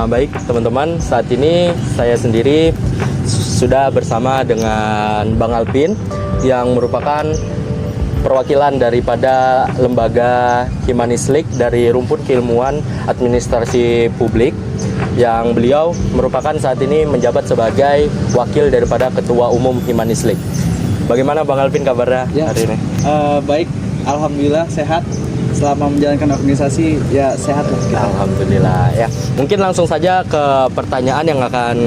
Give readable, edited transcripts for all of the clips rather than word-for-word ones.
Baik teman-teman, saat ini saya sendiri sudah bersama dengan Bang Alpin yang merupakan perwakilan daripada lembaga Himanislik dari rumpun keilmuan administrasi publik, yang beliau merupakan saat ini menjabat sebagai wakil daripada Ketua Umum Himanislik. Bagaimana Bang Alpin kabarnya hari ini? Baik, alhamdulillah sehat. Selama menjalankan organisasi ya sehat lah kita. Alhamdulillah ya. Mungkin langsung saja ke pertanyaan yang akan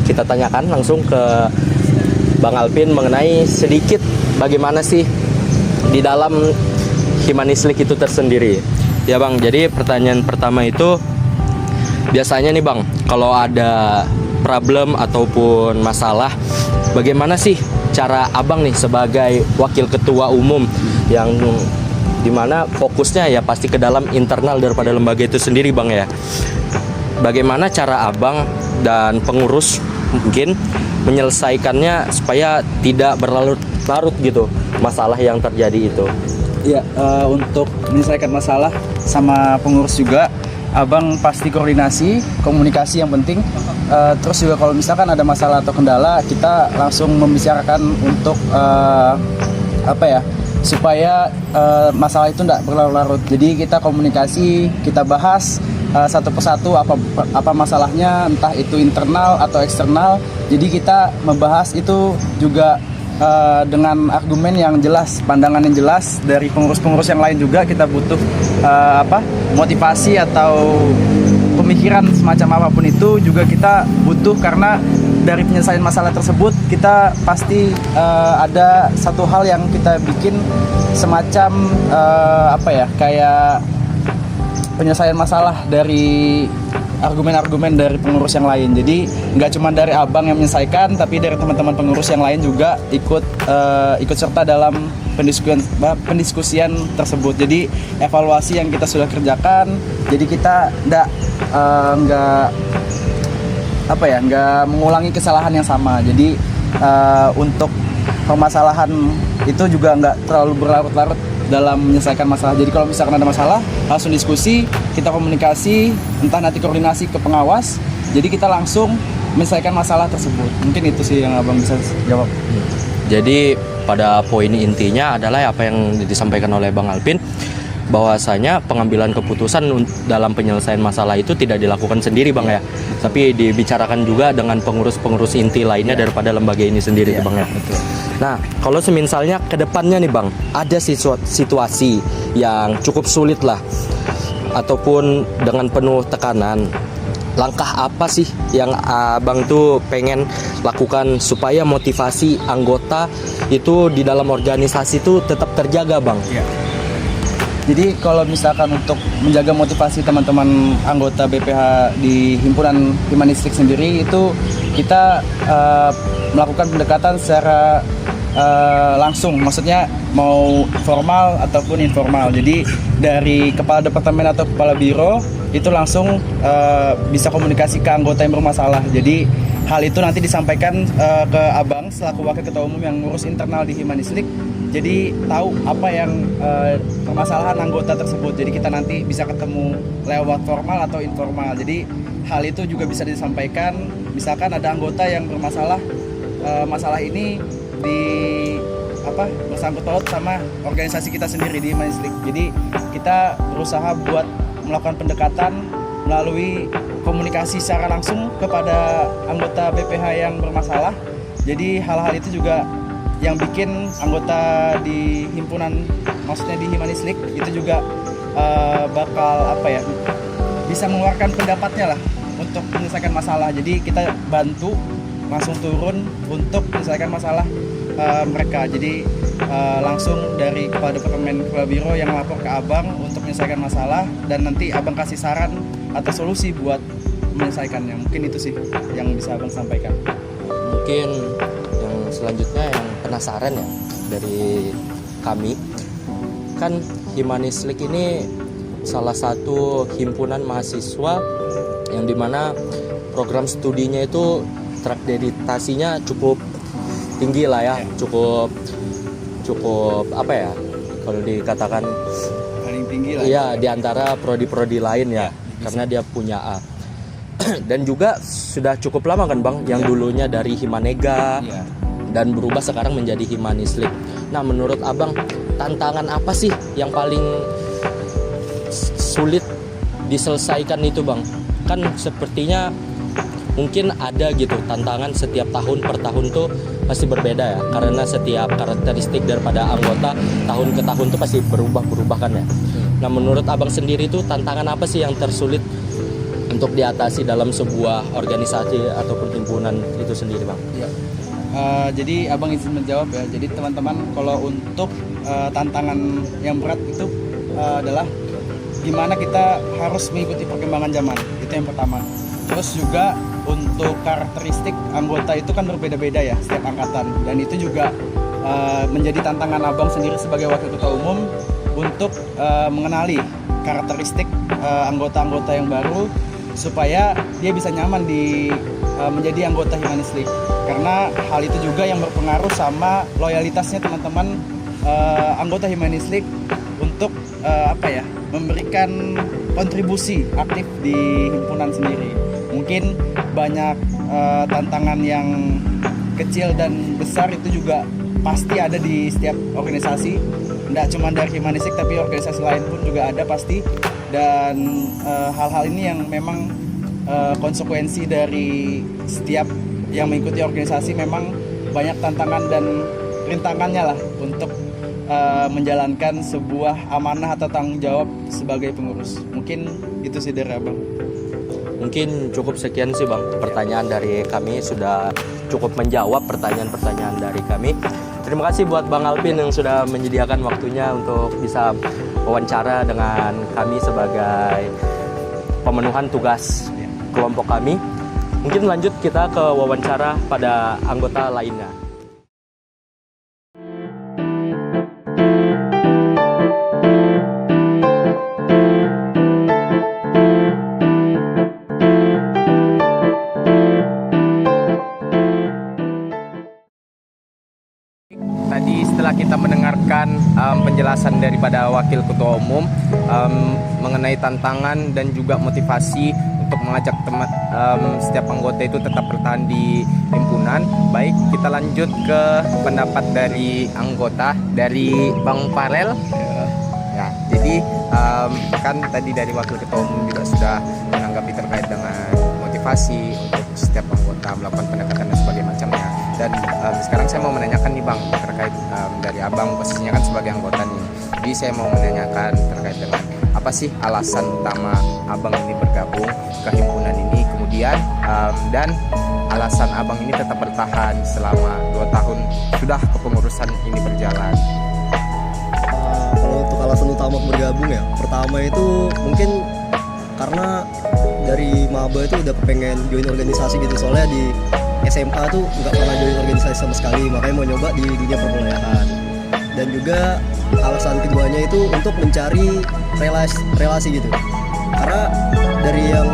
kita tanyakan langsung ke Bang Alpin mengenai sedikit bagaimana sih di dalam Himanislik itu tersendiri. Ya Bang, jadi pertanyaan pertama itu biasanya nih Bang, kalau ada problem ataupun masalah, bagaimana sih cara Abang nih sebagai wakil ketua umum yang dimana fokusnya ya pasti ke dalam internal daripada lembaga itu sendiri Bang ya. Bagaimana cara Abang dan pengurus mungkin menyelesaikannya supaya tidak berlarut-larut gitu masalah yang terjadi itu? Ya, untuk menyelesaikan masalah sama pengurus juga, Abang pasti koordinasi, komunikasi yang penting. Terus juga kalau misalkan ada masalah atau kendala, kita langsung membicarakan untuk supaya masalah itu tidak berlarut-larut. Jadi kita komunikasi, kita bahas satu persatu apa masalahnya, entah itu internal atau eksternal. Jadi kita membahas itu juga dengan argumen yang jelas, pandangan yang jelas dari pengurus-pengurus yang lain juga. Kita butuh motivasi atau pemikiran semacam apapun itu juga kita butuh, karena dari penyelesaian masalah tersebut kita pasti ada satu hal yang kita bikin semacam kayak penyelesaian masalah dari argumen-argumen dari pengurus yang lain. Jadi nggak cuma dari Abang yang menyelesaikan, tapi dari teman-teman pengurus yang lain juga ikut serta dalam pendiskusian tersebut. Jadi evaluasi yang kita sudah kerjakan, jadi kita nggak mengulangi kesalahan yang sama. Jadi untuk permasalahan itu juga nggak terlalu berlarut-larut dalam menyelesaikan masalah. Jadi kalau misalkan ada masalah, langsung diskusi, kita komunikasi, entah nanti koordinasi ke pengawas. Jadi kita langsung menyelesaikan masalah tersebut. Mungkin itu sih yang Abang bisa jawab. Jadi pada poin intinya adalah apa yang disampaikan oleh Bang Alpin, bahwasanya pengambilan keputusan dalam penyelesaian masalah itu tidak dilakukan sendiri Bang ya, tapi dibicarakan juga dengan pengurus-pengurus inti lainnya daripada lembaga ini sendiri Bang ya. Betul. Nah, kalau semisalnya ke depannya nih Bang, ada situasi yang cukup sulit lah ataupun dengan penuh tekanan, langkah apa sih yang Abang tuh pengen lakukan supaya motivasi anggota itu di dalam organisasi itu tetap terjaga Bang? Ya. Jadi kalau misalkan untuk menjaga motivasi teman-teman anggota BPH di Himpunan Himanislik sendiri, itu kita melakukan pendekatan secara langsung, maksudnya mau formal ataupun informal. Jadi dari kepala departemen atau kepala biro itu langsung bisa komunikasi ke anggota yang bermasalah. Jadi hal itu nanti disampaikan ke Abang selaku wakil ketua umum yang ngurus internal di Himanislik. Jadi tahu apa yang permasalahan anggota tersebut. Jadi kita nanti bisa ketemu lewat formal atau informal. Jadi hal itu juga bisa disampaikan. Misalkan ada anggota yang bermasalah, masalah ini bersangkut paut sama organisasi kita sendiri di Himanislik. Jadi kita berusaha buat melakukan pendekatan melalui komunikasi secara langsung kepada anggota BPH yang bermasalah. Jadi hal-hal itu juga yang bikin anggota di himpunan, maksudnya di Himanislik itu juga bakal bisa mengeluarkan pendapatnya lah untuk menyelesaikan masalah. Jadi kita bantu langsung turun untuk menyelesaikan masalah mereka. Jadi langsung dari kepala departemen kepala biro yang lapor ke Abang untuk menyelesaikan masalah, dan nanti Abang kasih saran atau solusi buat menyelesaikannya. Mungkin itu sih yang bisa Abang sampaikan. Mungkin yang selanjutnya yang penasaran ya dari kami, kan Himanislik ini salah satu himpunan mahasiswa yang dimana program studinya itu terakreditasinya cukup tinggi lah ya, cukup kalau dikatakan paling tinggi lah. Iya, di antara prodi-prodi lain ya, karena dia punya A. Dan juga sudah cukup lama kan Bang, yang dulunya dari Himanega Iya. dan berubah sekarang menjadi Himanis League. Nah, menurut Abang, tantangan apa sih yang paling sulit diselesaikan itu Bang? Kan sepertinya mungkin ada gitu tantangan setiap tahun per tahun tuh pasti berbeda ya, karena setiap karakteristik daripada anggota tahun ke tahun tuh pasti berubah kan ya. Nah, menurut Abang sendiri tuh tantangan apa sih yang tersulit untuk diatasi dalam sebuah organisasi atau perhimpunan itu sendiri Bang? Iya. Jadi abang izin menjawab ya. Jadi teman-teman, kalau untuk tantangan yang berat itu adalah gimana kita harus mengikuti perkembangan zaman. Itu yang pertama. Terus juga untuk karakteristik anggota itu kan berbeda-beda ya setiap angkatan, dan itu juga menjadi tantangan abang sendiri sebagai wakil ketua umum untuk mengenali karakteristik anggota-anggota yang baru supaya dia bisa nyaman menjadi anggota Himanis League. Karena hal itu juga yang berpengaruh sama loyalitasnya teman-teman anggota Himanis League untuk memberikan kontribusi aktif di himpunan sendiri. Mungkin banyak tantangan yang kecil dan besar itu juga pasti ada di setiap organisasi. Tidak cuma dari Himanis League, tapi organisasi lain pun juga ada pasti. Dan hal-hal ini yang memang konsekuensi dari setiap yang mengikuti organisasi, memang banyak tantangan dan rintangannya lah untuk menjalankan sebuah amanah atau tanggung jawab sebagai pengurus. Mungkin itu sih dari abang. Mungkin cukup sekian sih Bang, pertanyaan dari kami sudah cukup menjawab pertanyaan-pertanyaan dari kami. Terima kasih buat Bang Alvin yang sudah menyediakan waktunya untuk bisa wawancara dengan kami sebagai pemenuhan tugas kelompok kami. Mungkin lanjut kita ke wawancara pada anggota lainnya. Tadi setelah kita mendengarkan penjelasan daripada Wakil Ketua Umum mengenai tantangan dan juga motivasi untuk mengajak setiap anggota itu tetap bertahan di himpunan. Baik, kita lanjut ke pendapat dari anggota, dari Bang Farel. Ya, jadi kan tadi dari Wakil Ketua Umum juga sudah menanggapi terkait dengan motivasi untuk setiap anggota melakukan pendekatan dan sebagainya macamnya. Dan sekarang saya mau menanyakan nih Bang, terkait dari Abang posisinya kan sebagai anggota nih. Jadi saya mau menanyakan terkait dengan apa sih alasan utama Abang ini bergabung ke himpunan ini, kemudian dan alasan Abang ini tetap bertahan selama 2 tahun sudah kepengurusan ini berjalan. Kalau untuk alasan utama bergabung ya, pertama itu mungkin karena dari maba itu udah pengen join organisasi gitu, soalnya di SMA tuh nggak pernah join organisasi sama sekali, makanya mau nyoba di dunia perkuliahan. Dan juga alasan keduanya itu untuk mencari relasi gitu, karena dari yang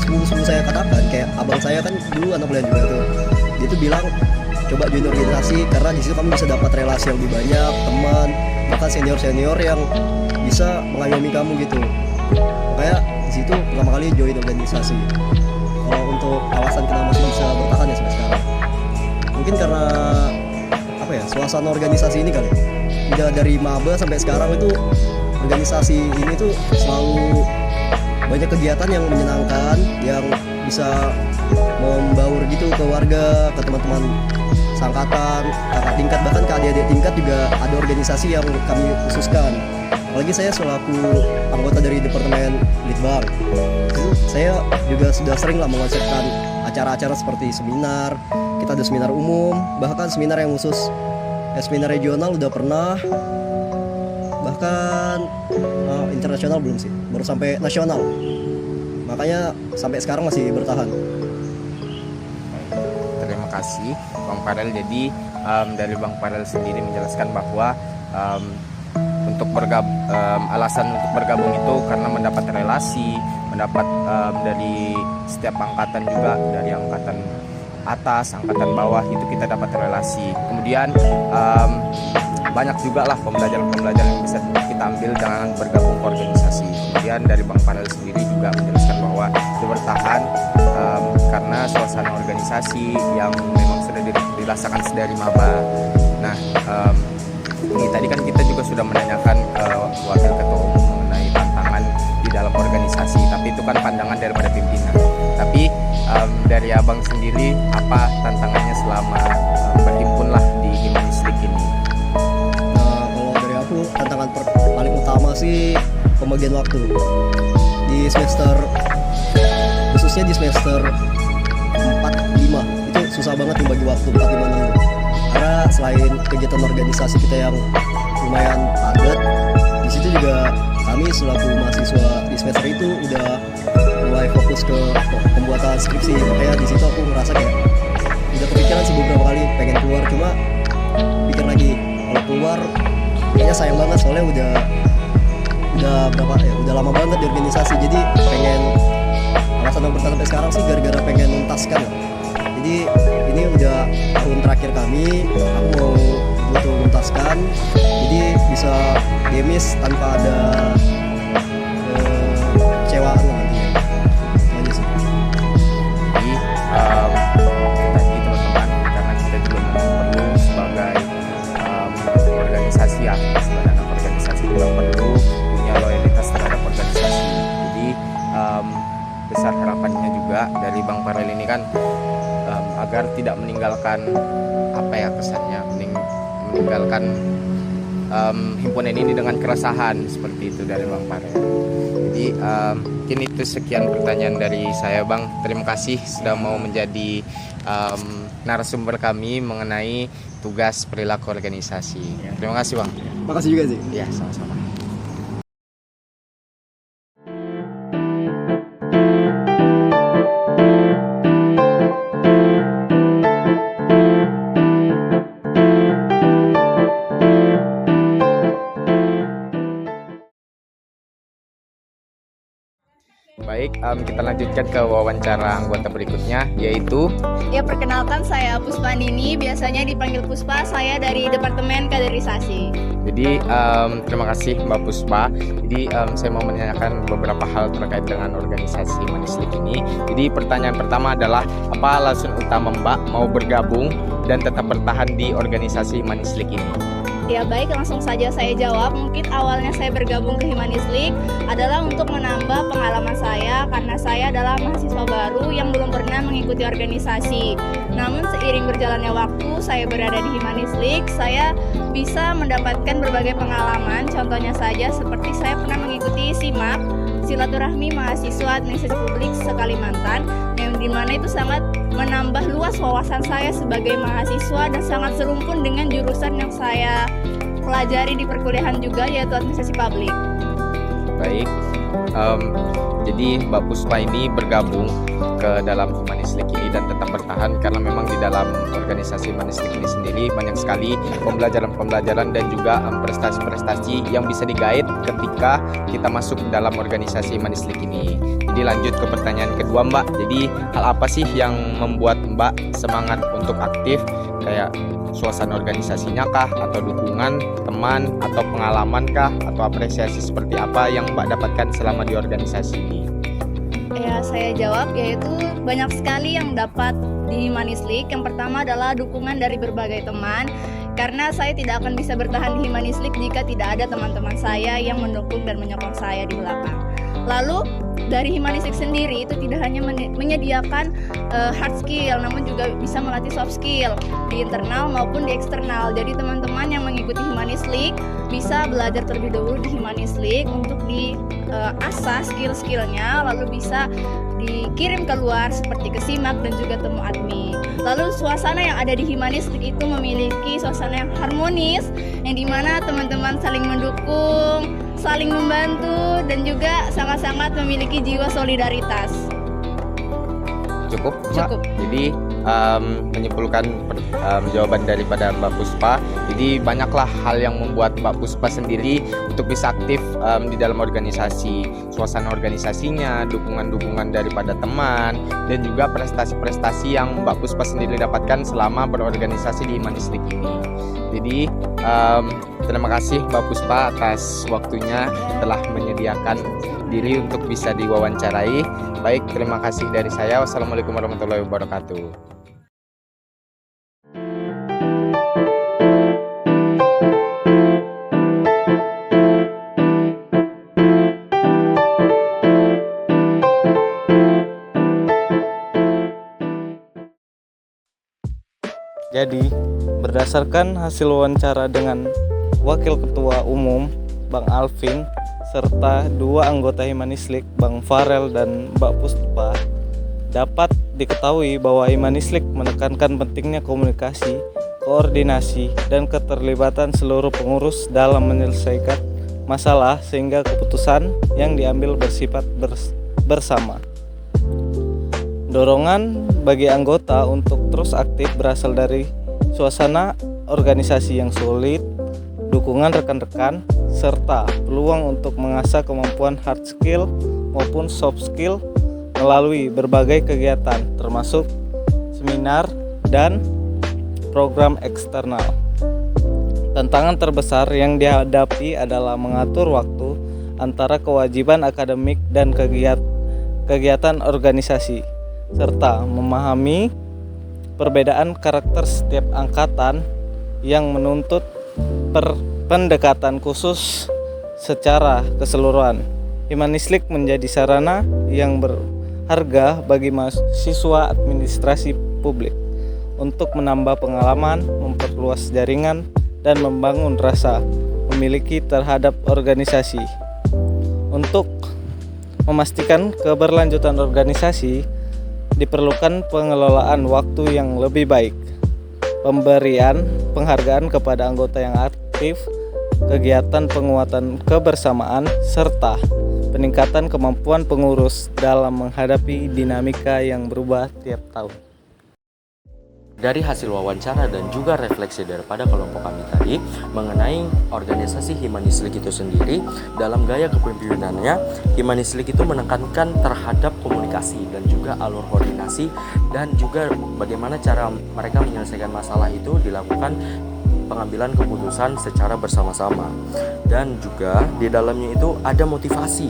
sebelum saya katakan, kayak abang saya kan dulu anak kuliah juga tuh, dia tuh bilang coba join organisasi karena di situ kamu bisa dapat relasi yang lebih banyak, teman, bahkan senior yang bisa mengayomi kamu gitu. Kayak di situ pertama kali join organisasi. Kalau untuk alasan kenapa masih bisa bertahan ya sampai sekarang, mungkin karena suasana organisasi ini kali. Udah dari maba sampai sekarang itu organisasi ini tuh selalu banyak kegiatan yang menyenangkan, yang bisa membaur gitu ke warga, ke teman-teman seangkatan, kakak tingkat, bahkan ke adik-adik tingkat juga ada organisasi yang kami khususkan. Apalagi saya selaku anggota dari Departemen Litbang, saya juga sudah sering lah mengonsepkan acara-acara seperti seminar. Kita ada seminar umum, bahkan seminar yang khusus, seminar regional udah pernah, bahkan internasional belum sih, baru sampai nasional. Makanya sampai sekarang masih bertahan. Terima kasih Bang Farel. Jadi dari Bang Farel sendiri menjelaskan bahwa alasan untuk bergabung itu karena mendapat relasi, mendapat dari setiap angkatan juga, dari angkatan atas, angkatan bawah itu kita dapat relasi. Kemudian banyak juga lah pembelajaran yang bisa kita ambil dengan bergabung ke organisasi. Kemudian dari Bang Panel sendiri juga menjelaskan bahwa itu bertahan karena suasana organisasi yang memang sudah dirasakan sedari maba. Nah, ini tadi kan kita juga sudah menanyakan wakil ketua umum mengenai tantangan di dalam organisasi, tapi itu kan pandangan daripada pimpinan. Tapi dari abang sendiri, apa tantangannya selama berhimpun lah di Humanistik ini? Kalau dari aku tantangan paling utama sih pembagian waktu di semester, khususnya di semester 4-5 itu susah banget membagi waktu 4-5 karena selain kegiatan organisasi kita yang lumayan padat, di situ juga kami selaku mahasiswa di semester itu udah mulai fokus ke pembuatan skripsi. Makanya di situ aku ngerasa kayak udah kepikiran sih beberapa kali pengen keluar, cuma pikir lagi kalau keluar kayaknya sayang banget soalnya udah berapa ya, udah lama banget di organisasi. Jadi pengen, alasan yang bertahan sampai sekarang sih gara-gara pengen menuntaskan lah. Jadi ini udah tahun terakhir kami, aku mau butuh menuntaskan, jadi bisa demis tanpa ada kecewaan lah nantinya. Itu aja sih. Jadi tadi teman-teman, karena kita juga memang perlu sebagai organisasi ya, sebagai anak organisasi juga perlu punya loyalitas terhadap organisasi. Jadi besar harapannya juga dari Bang Farel ini kan agar tidak meninggalkan apa ya kesannya, meninggalkan himpunan ini dengan keresahan seperti itu dari Bang Farel. Jadi mungkin itu sekian pertanyaan dari saya, Bang. Terima kasih sudah mau menjadi narasumber kami mengenai tugas perilaku organisasi. Terima kasih, Bang. Makasih juga sih. Ya, sama-sama. Baik, kita lanjutkan ke wawancara anggota berikutnya, yaitu Ya, perkenalkan saya Puspa Nini, biasanya dipanggil Puspa, saya dari Departemen Kaderisasi. Jadi terima kasih Mbak Puspa. Jadi saya mau menanyakan beberapa hal terkait dengan organisasi Humanistik ini. Jadi pertanyaan pertama adalah apa alasan utama Mbak mau bergabung dan tetap bertahan di organisasi Humanistik ini? Ya baik, langsung saja saya jawab. Mungkin awalnya saya bergabung ke Humanistik adalah untuk menambah pengalaman saya karena saya adalah mahasiswa baru yang belum pernah mengikuti organisasi. Namun seiring berjalannya waktu saya berada di Humanistik, saya bisa mendapatkan berbagai pengalaman. Contohnya saja seperti saya pernah mengikuti SIMAK, Silaturahmi Mahasiswa Administrasi Publik se-Kalimantan, yang dimana itu sangat menambah luas wawasan saya sebagai mahasiswa dan sangat serumpun dengan jurusan yang saya pelajari di perkuliahan juga, yaitu administrasi publik. Baik, jadi Mbak Puspa ini bergabung ke dalam Humanistik ini dan tetap bertahan karena memang di dalam organisasi Humanistik ini sendiri banyak sekali pembelajaran-pembelajaran dan juga prestasi-prestasi yang bisa digait ketika kita masuk dalam organisasi Humanistik ini. Jadi lanjut ke pertanyaan kedua, Mbak. Jadi hal apa sih yang membuat Mbak semangat untuk aktif, kayak suasana organisasinya kah, atau dukungan teman, atau pengalaman kah, atau apresiasi seperti apa yang Mbak dapatkan selama di organisasi ini? Ya, saya jawab, yaitu banyak sekali yang dapat di Humanistik. Yang pertama adalah dukungan dari berbagai teman, karena saya tidak akan bisa bertahan di Humanistik jika tidak ada teman-teman saya yang mendukung dan menyokong saya di belakang. Lalu dari Humanistik sendiri itu tidak hanya menyediakan hard skill, namun juga bisa melatih soft skill di internal maupun di eksternal. Jadi teman-teman yang mengikuti Humanistik bisa belajar terlebih dahulu di Humanistik untuk diasah skill-skillnya, lalu bisa dikirim keluar seperti ke SIMAK dan juga temu admin. Lalu suasana yang ada di Humanistik itu memiliki suasana yang harmonis, yang dimana teman-teman saling mendukung, saling membantu, dan juga sangat-sangat memiliki jiwa solidaritas. Cukup, Mbak? Cukup. Jadi menyimpulkan jawaban daripada Mbak Puspa. Jadi banyaklah hal yang membuat Mbak Puspa sendiri untuk bisa aktif di dalam organisasi. Suasana organisasinya, dukungan-dukungan daripada teman, dan juga prestasi-prestasi yang Mbak Puspa sendiri dapatkan selama berorganisasi di Humanistik ini. Jadi Terima kasih Mbak Puspa atas waktunya telah menyediakan diri untuk bisa diwawancarai. Baik, terima kasih dari saya. Wassalamualaikum warahmatullahi wabarakatuh. Jadi, berdasarkan hasil wawancara dengan Wakil Ketua Umum Bang Alvin serta dua anggota Himanislik Bang Farel dan Mbak Puspa, dapat diketahui bahwa Himanislik menekankan pentingnya komunikasi, koordinasi, dan keterlibatan seluruh pengurus dalam menyelesaikan masalah sehingga keputusan yang diambil bersifat bersama. Dorongan bagi anggota untuk terus aktif berasal dari suasana organisasi yang solid, dukungan rekan-rekan, serta peluang untuk mengasah kemampuan hard skill maupun soft skill melalui berbagai kegiatan termasuk seminar dan program eksternal. Tantangan terbesar yang dihadapi adalah mengatur waktu antara kewajiban akademik dan kegiatan organisasi, serta memahami perbedaan karakter setiap angkatan yang menuntut pendekatan khusus secara keseluruhan. Himanislik menjadi sarana yang berharga bagi mahasiswa administrasi publik untuk menambah pengalaman, memperluas jaringan, dan membangun rasa memiliki terhadap organisasi. Untuk memastikan keberlanjutan organisasi, diperlukan pengelolaan waktu yang lebih baik, pemberian penghargaan kepada anggota yang aktif, kegiatan penguatan kebersamaan, serta peningkatan kemampuan pengurus dalam menghadapi dinamika yang berubah tiap tahun. Dari hasil wawancara dan juga refleksi daripada kelompok kami tadi mengenai organisasi Himanislik itu sendiri, dalam gaya kepemimpinannya, Himanislik itu menekankan terhadap komunikasi dan juga alur koordinasi, dan juga bagaimana cara mereka menyelesaikan masalah itu dilakukan pengambilan keputusan secara bersama-sama. Dan juga di dalamnya itu ada motivasi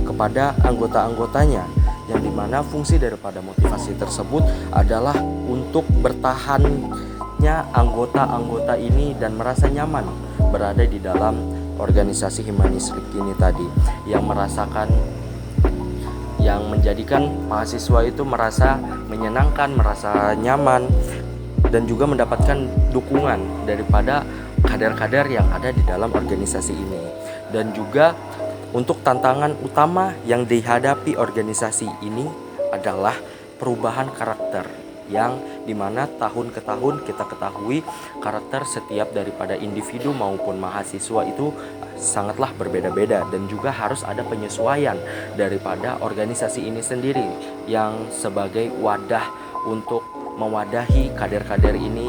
kepada anggota-anggotanya, yang dimana fungsi daripada motivasi tersebut adalah untuk bertahannya anggota-anggota ini dan merasa nyaman berada di dalam organisasi Himanislik ini tadi, yang menjadikan mahasiswa itu merasa menyenangkan, merasa nyaman, dan juga mendapatkan dukungan daripada kader-kader yang ada di dalam organisasi ini. Dan juga untuk tantangan utama yang dihadapi organisasi ini adalah perubahan karakter, yang dimana tahun ke tahun kita ketahui karakter setiap daripada individu maupun mahasiswa itu sangatlah berbeda-beda, dan juga harus ada penyesuaian daripada organisasi ini sendiri yang sebagai wadah untuk mewadahi kader-kader ini,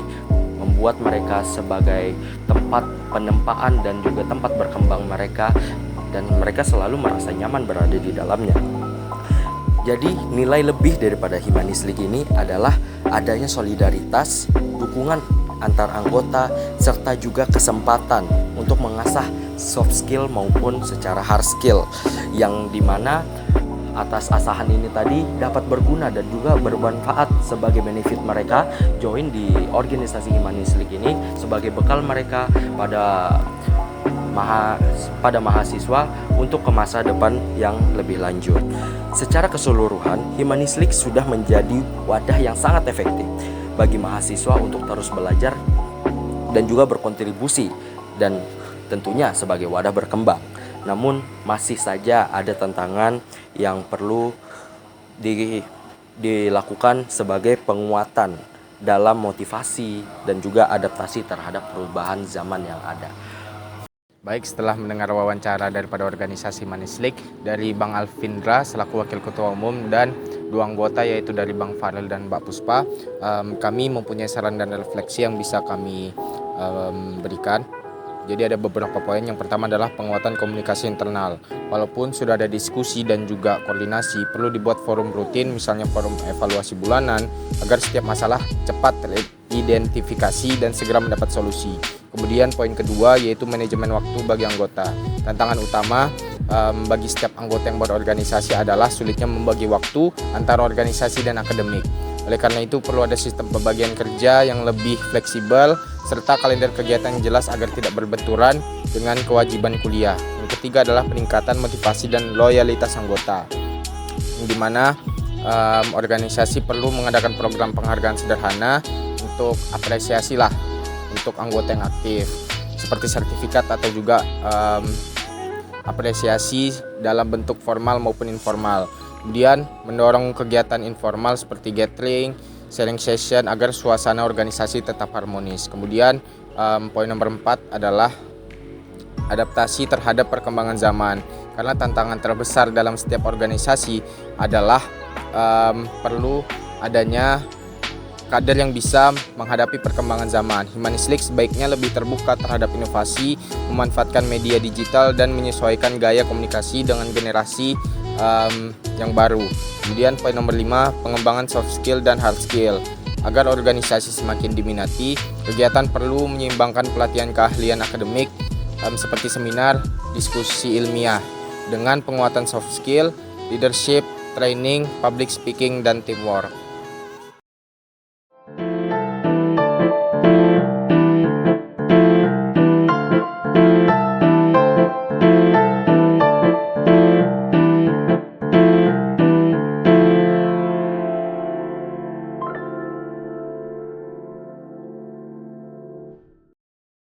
membuat mereka sebagai tempat penempaan dan juga tempat berkembang mereka, dan mereka selalu merasa nyaman berada di dalamnya. Jadi nilai lebih daripada Himanislik ini adalah adanya solidaritas, dukungan antar anggota, serta juga kesempatan untuk mengasah soft skill maupun secara hard skill, yang dimana atas asahan ini tadi dapat berguna dan juga bermanfaat sebagai benefit mereka join di organisasi Himanislik ini sebagai bekal mereka pada mahasiswa untuk ke masa depan yang lebih lanjut. Secara keseluruhan, Himanislik sudah menjadi wadah yang sangat efektif bagi mahasiswa untuk terus belajar dan juga berkontribusi, dan tentunya sebagai wadah berkembang. Namun masih saja ada tantangan yang perlu dilakukan sebagai penguatan dalam motivasi dan juga adaptasi terhadap perubahan zaman yang ada. Baik, setelah mendengar wawancara daripada organisasi Himanislik dari Bang Alvindra selaku Wakil Ketua Umum dan dua anggota yaitu dari Bang Farel dan Mbak Puspa, kami mempunyai saran dan refleksi yang bisa kami berikan. Jadi ada beberapa poin. Yang pertama adalah penguatan komunikasi internal. Walaupun sudah ada diskusi dan juga koordinasi, perlu dibuat forum rutin, misalnya forum evaluasi bulanan, agar setiap masalah cepat teridentifikasi dan segera mendapat solusi. Kemudian poin kedua yaitu manajemen waktu bagi anggota. Tantangan utama bagi setiap anggota yang berorganisasi adalah sulitnya membagi waktu antara organisasi dan akademik. Oleh karena itu perlu ada sistem pembagian kerja yang lebih fleksibel serta kalender kegiatan yang jelas agar tidak berbenturan dengan kewajiban kuliah. Yang ketiga adalah peningkatan motivasi dan loyalitas anggota, di mana organisasi perlu mengadakan program penghargaan sederhana untuk apresiasi lah untuk anggota yang aktif, seperti sertifikat atau juga apresiasi dalam bentuk formal maupun informal. Kemudian mendorong kegiatan informal seperti gathering, sharing session agar suasana organisasi tetap harmonis. Kemudian poin nomor 4 adalah adaptasi terhadap perkembangan zaman. Karena tantangan terbesar dalam setiap organisasi adalah perlu adanya kader yang bisa menghadapi perkembangan zaman. Humanislik sebaiknya lebih terbuka terhadap inovasi, memanfaatkan media digital dan menyesuaikan gaya komunikasi dengan generasi yang baru. Kemudian poin nomor 5, pengembangan soft skill dan hard skill. Agar organisasi semakin diminati, kegiatan perlu menyeimbangkan pelatihan keahlian akademik seperti seminar, diskusi ilmiah dengan penguatan soft skill, leadership, training, public speaking, dan teamwork.